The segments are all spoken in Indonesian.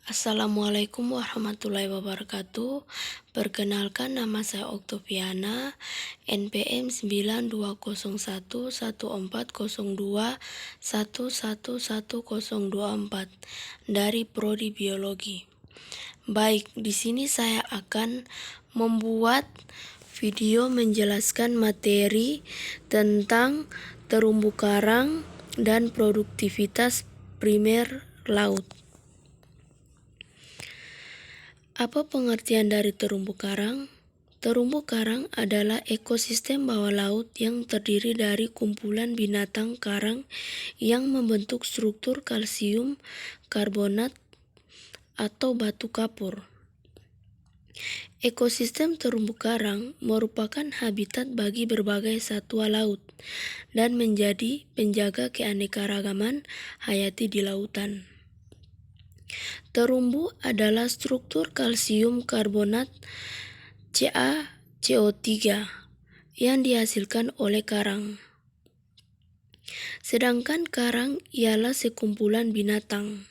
Assalamualaikum warahmatullahi wabarakatuh. Perkenalkan, nama saya Oktoviana, NPM 92011402111024 dari Prodi Biologi. Baik, di sini saya akan membuat video menjelaskan materi tentang terumbu karang dan produktivitas primer laut. Apa pengertian dari terumbu karang? Terumbu karang adalah ekosistem bawah laut yang terdiri dari kumpulan binatang karang yang membentuk struktur kalsium karbonat atau batu kapur. Ekosistem terumbu karang merupakan habitat bagi berbagai satwa laut dan menjadi penjaga keanekaragaman hayati di lautan. Terumbu adalah struktur kalsium karbonat CaCO3 yang dihasilkan oleh karang. Sedangkan karang ialah sekumpulan binatang.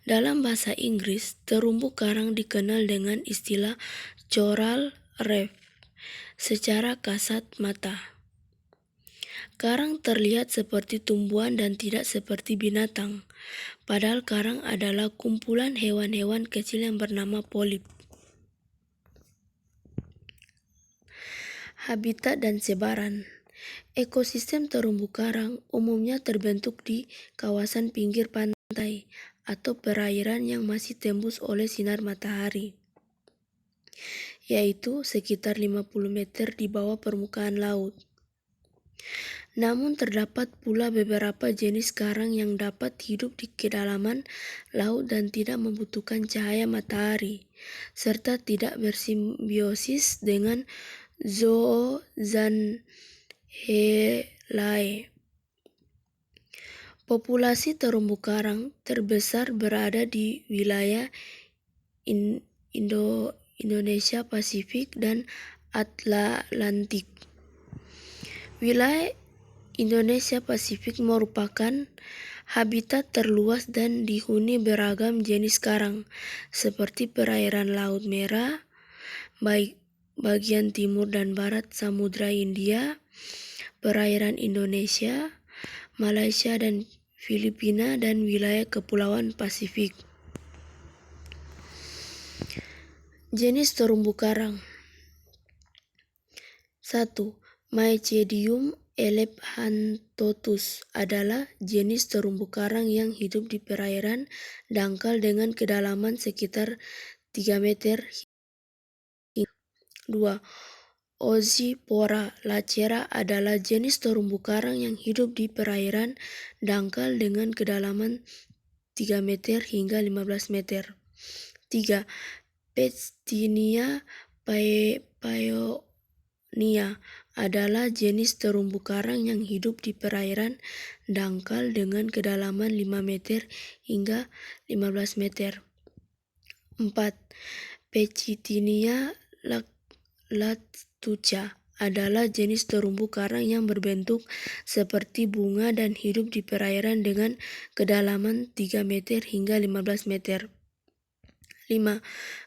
Dalam bahasa Inggris, terumbu karang dikenal dengan istilah coral reef secara kasat mata. Karang terlihat seperti tumbuhan dan tidak seperti binatang, padahal karang adalah kumpulan hewan-hewan kecil yang bernama polip. Habitat dan sebaran. Ekosistem terumbu karang umumnya terbentuk di kawasan pinggir pantai atau perairan yang masih tembus oleh sinar matahari, yaitu sekitar 50 meter di bawah permukaan laut. Namun terdapat pula beberapa jenis karang yang dapat hidup di kedalaman laut dan tidak membutuhkan cahaya matahari, serta tidak bersimbiosis dengan zooxanthellae. Populasi terumbu karang terbesar berada di wilayah Indonesia Pasifik dan Atlantik. Wilayah Indonesia Pasifik merupakan habitat terluas dan dihuni beragam jenis karang, seperti perairan Laut Merah, baik bagian timur dan barat Samudra Hindia, perairan Indonesia, Malaysia dan Filipina, dan wilayah Kepulauan Pasifik. Jenis terumbu karang. 1. Mycedium elephantotus adalah jenis terumbu karang yang hidup di perairan dangkal dengan kedalaman sekitar 3 meter. 2. Oxyphora lacera adalah jenis terumbu karang yang hidup di perairan dangkal dengan kedalaman 3 meter hingga 15 meter. 3. Pectinia pionia adalah jenis terumbu karang yang hidup di perairan dangkal dengan kedalaman 5 meter hingga 15 meter. 4. Pectinia lactuca adalah jenis terumbu karang yang berbentuk seperti bunga dan hidup di perairan dengan kedalaman 3 meter hingga 15 meter. 5.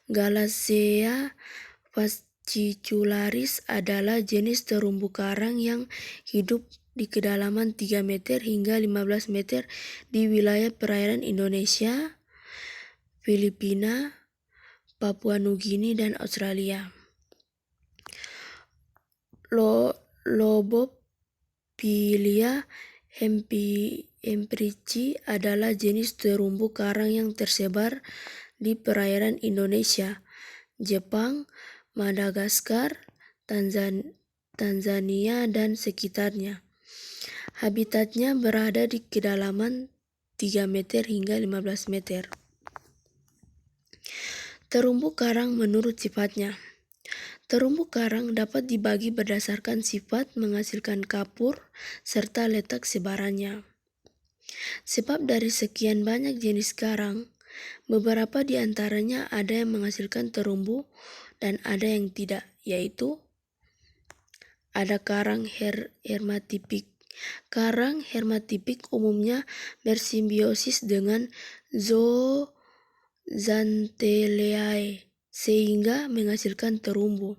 Galaxea fascicularis adalah jenis terumbu karang yang hidup di kedalaman 3 meter hingga 15 meter di wilayah perairan Indonesia, Filipina, Papua Nugini, dan Australia. Lobophilia hempricci adalah jenis terumbu karang yang tersebar di perairan Indonesia, Jepang, Madagaskar, Tanzania, dan sekitarnya. Habitatnya berada di kedalaman 3 meter hingga 15 meter. Terumbu karang menurut sifatnya. Terumbu karang dapat dibagi berdasarkan sifat menghasilkan kapur serta letak sebarannya. Sebab dari sekian banyak jenis karang, beberapa di antaranya ada yang menghasilkan terumbu dan ada yang tidak, yaitu ada karang hermatipik. Karang hermatipik umumnya bersimbiosis dengan Xanthellea sehingga menghasilkan terumbu.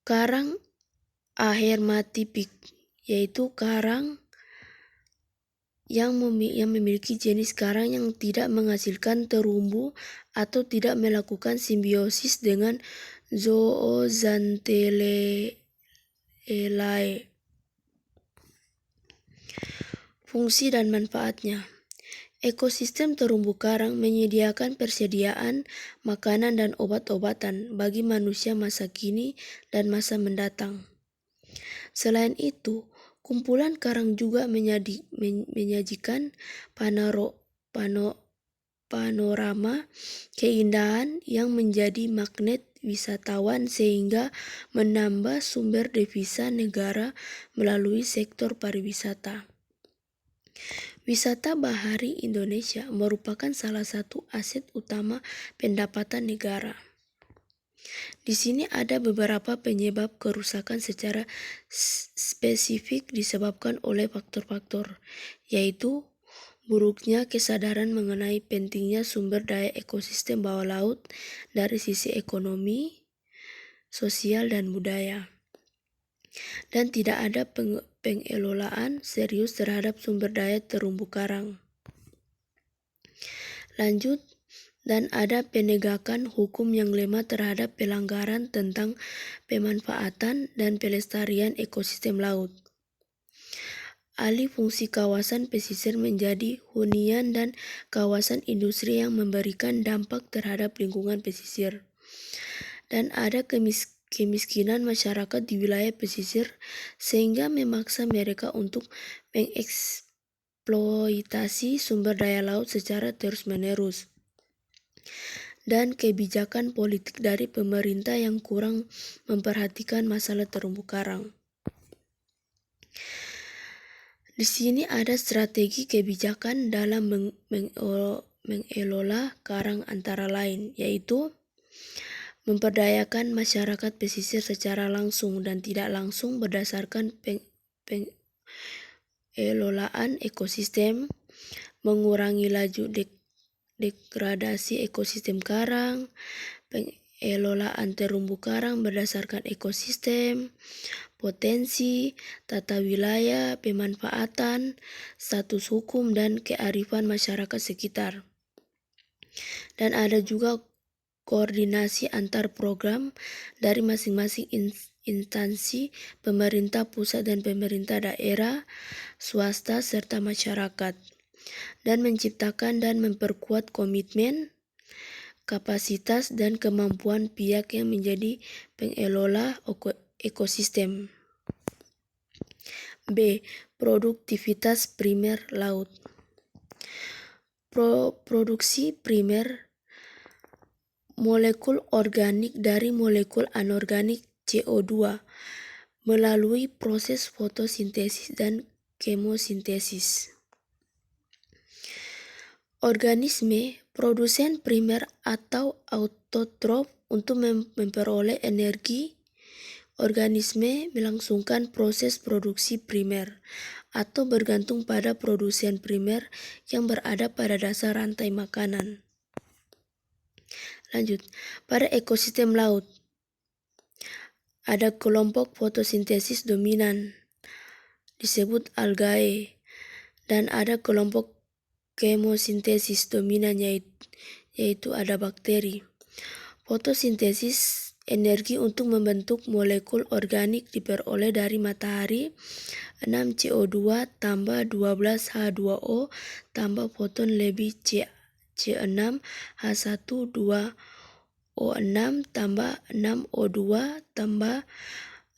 Karang ahermatipik yaitu karang yang memiliki jenis karang yang tidak menghasilkan terumbu atau tidak melakukan simbiosis dengan Zooxanthellae. Fungsi dan manfaatnya. Ekosistem terumbu karang menyediakan persediaan makanan dan obat-obatan bagi manusia masa kini dan masa mendatang. Selain itu, kumpulan karang juga menyajikan panorama keindahan yang menjadi magnet wisatawan sehingga menambah sumber devisa negara melalui sektor pariwisata. Wisata bahari Indonesia merupakan salah satu aset utama pendapatan negara. Di sini ada beberapa penyebab kerusakan secara spesifik disebabkan oleh faktor-faktor, yaitu buruknya kesadaran mengenai pentingnya sumber daya ekosistem bawah laut dari sisi ekonomi, sosial, dan budaya. Dan tidak ada pengelolaan serius terhadap sumber daya terumbu karang. Lanjut, dan ada penegakan hukum yang lemah terhadap pelanggaran tentang pemanfaatan dan pelestarian ekosistem laut. Alih fungsi kawasan pesisir menjadi hunian dan kawasan industri yang memberikan dampak terhadap lingkungan pesisir. Dan ada kemiskinan masyarakat di wilayah pesisir sehingga memaksa mereka untuk mengeksploitasi sumber daya laut secara terus-menerus. Dan kebijakan politik dari pemerintah yang kurang memperhatikan masalah terumbu karang. Di sini ada strategi kebijakan dalam mengelola karang antara lain, yaitu memperdayakan masyarakat pesisir secara langsung dan tidak langsung berdasarkan pengelolaan ekosistem, mengurangi laju degradasi ekosistem karang, pengelolaan terumbu karang berdasarkan ekosistem, potensi, tata wilayah, pemanfaatan, status hukum, dan kearifan masyarakat sekitar. Dan ada juga koordinasi antar program dari masing-masing instansi pemerintah pusat dan pemerintah daerah, swasta, serta masyarakat, dan menciptakan dan memperkuat komitmen, kapasitas, dan kemampuan pihak yang menjadi pengelola ekosistem. B. Produktivitas primer laut. Produksi primer molekul organik dari molekul anorganik CO2 melalui proses fotosintesis dan kemosintesis. Organisme produsen primer atau autotrof untuk memperoleh energi. Organisme melangsungkan proses produksi primer atau bergantung pada produsen primer yang berada pada dasar rantai makanan. Lanjut, pada ekosistem laut ada kelompok fotosintesis dominan disebut algae dan ada kelompok kemosintesis dominan yaitu ada bakteri. Fotosintesis energi untuk membentuk molekul organik diperoleh dari matahari, 6 CO2 tambah 12 H2O tambah foton lebih C6 H1 2 O6 tambah 6 O2 tambah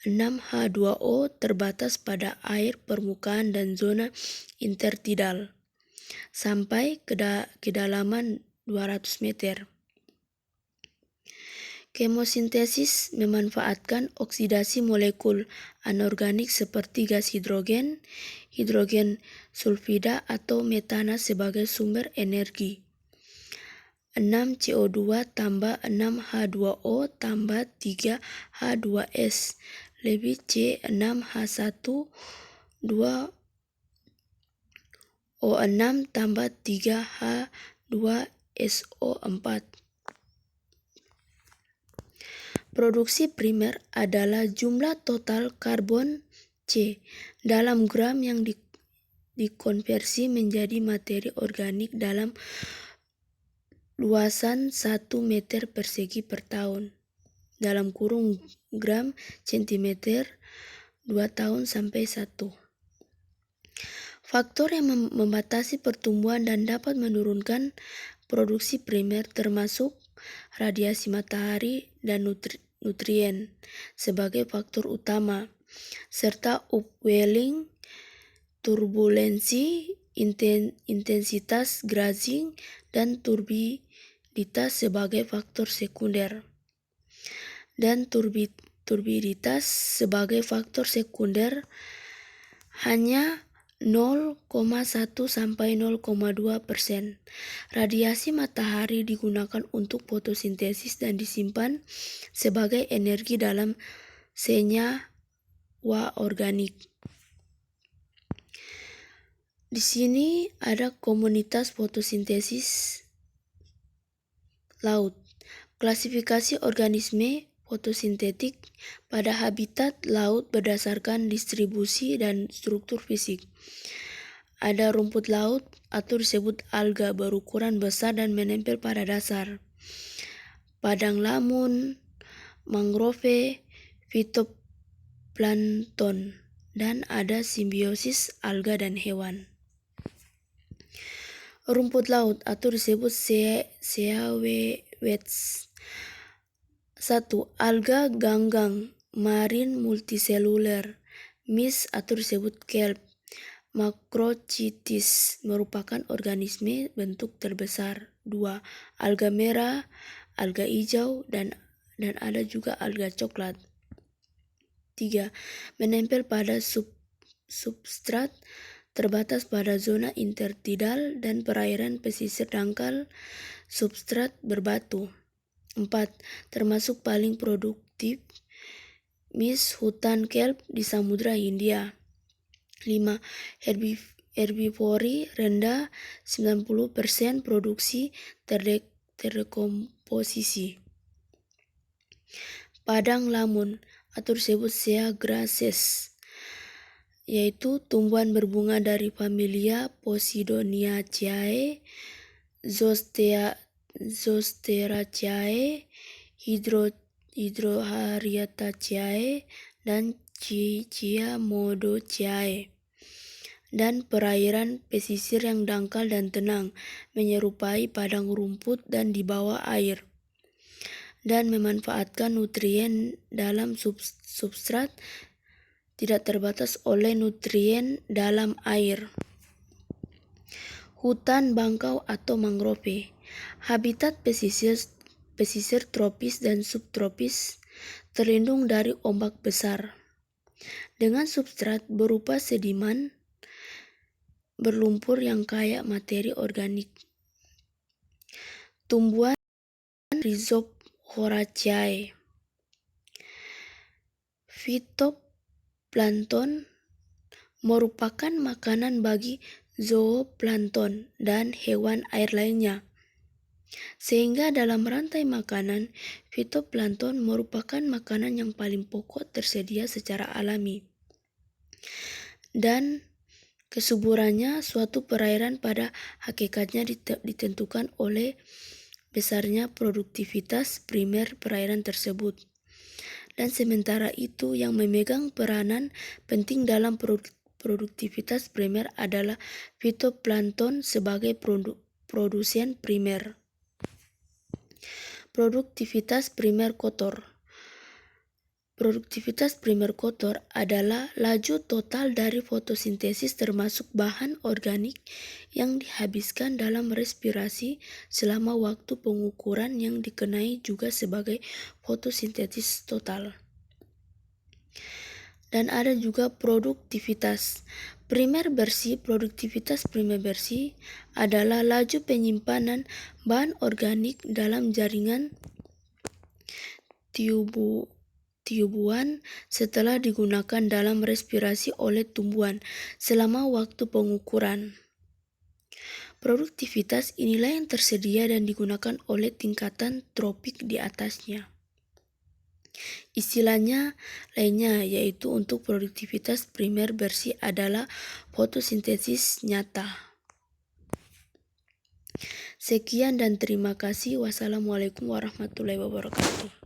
6 H2O terbatas pada air permukaan dan zona intertidal sampai kedalaman 200 meter. Kemosintesis memanfaatkan oksidasi molekul anorganik seperti gas hidrogen, hidrogen sulfida atau metana sebagai sumber energi. 6 CO2 tambah 6 H2O tambah 3 H2S lebih C6 H1 2 O6 tambah 3 H2 2SO4. Produksi primer adalah jumlah total karbon C dalam gram yang dikonversi menjadi materi organik dalam luasan 1 meter persegi per tahun, dalam kurung gram centimeter 2 tahun sampai 1. Faktor yang membatasi pertumbuhan dan dapat menurunkan produksi primer termasuk radiasi matahari dan nutrien sebagai faktor utama, serta upwelling, turbulensi, intensitas grazing, dan turbiditas sebagai faktor sekunder. Dan turbiditas sebagai faktor sekunder hanya 0,1 sampai 0,2%. Radiasi matahari digunakan untuk fotosintesis dan disimpan sebagai energi dalam senyawa organik. Di sini ada komunitas fotosintesis laut. Klasifikasi organisme fotosintetik pada habitat laut berdasarkan distribusi dan struktur fisik. Ada rumput laut atau disebut alga berukuran besar dan menempel pada dasar. Padang lamun, mangrove, fitoplankton, dan ada simbiosis alga dan hewan. Rumput laut atau disebut seaweeds. 1. Alga ganggang marine multiseluler. MIS atau disebut kelp. Macrocystis merupakan organisme bentuk terbesar. 2. Alga merah, alga hijau, dan ada juga alga coklat. 3. Menempel pada substrat terbatas pada zona intertidal dan perairan pesisir dangkal substrat berbatu. 4. Termasuk paling produktif MIS hutan kelp di Samudra Hindia. 5. Herbivori rendah 90% produksi terdekomposisi. Padang lamun atau disebut sea grasses, yaitu tumbuhan berbunga dari familia Posidoniaceae, Zosteraceae, Hydrohariataceae, dan Chiamodoceae, dan perairan pesisir yang dangkal dan tenang, menyerupai padang rumput dan di bawah air, dan memanfaatkan nutrien dalam substrat, tidak terbatas oleh nutrien dalam air. Hutan bangkau atau mangrove, habitat pesisir tropis dan subtropis terlindung dari ombak besar, dengan substrat berupa sediman berlumpur yang kaya materi organik. Tumbuhan Rhizophoraceae. Fitoplankton merupakan makanan bagi zooplankton dan hewan air lainnya, sehingga dalam rantai makanan, fitoplankton merupakan makanan yang paling pokok tersedia secara alami. Dan kesuburannya suatu perairan pada hakikatnya ditentukan oleh besarnya produktivitas primer perairan tersebut. Dan sementara itu yang memegang peranan penting dalam produktivitas primer adalah fitoplankton sebagai produsen primer. Produktivitas primer kotor. Produktivitas primer kotor adalah laju total dari fotosintesis termasuk bahan organik yang dihabiskan dalam respirasi selama waktu pengukuran yang dikenai juga sebagai fotosintesis total. Dan ada juga produktivitas primer bersih. Produktivitas primer bersih adalah laju penyimpanan bahan organik dalam jaringan tiubuan setelah digunakan dalam respirasi oleh tumbuhan selama waktu pengukuran. Produktivitas inilah yang tersedia dan digunakan oleh tingkatan tropik di atasnya. Istilahnya lainnya yaitu untuk produktivitas primer bersih adalah fotosintesis nyata. Sekian dan terima kasih. Wassalamualaikum warahmatullahi wabarakatuh.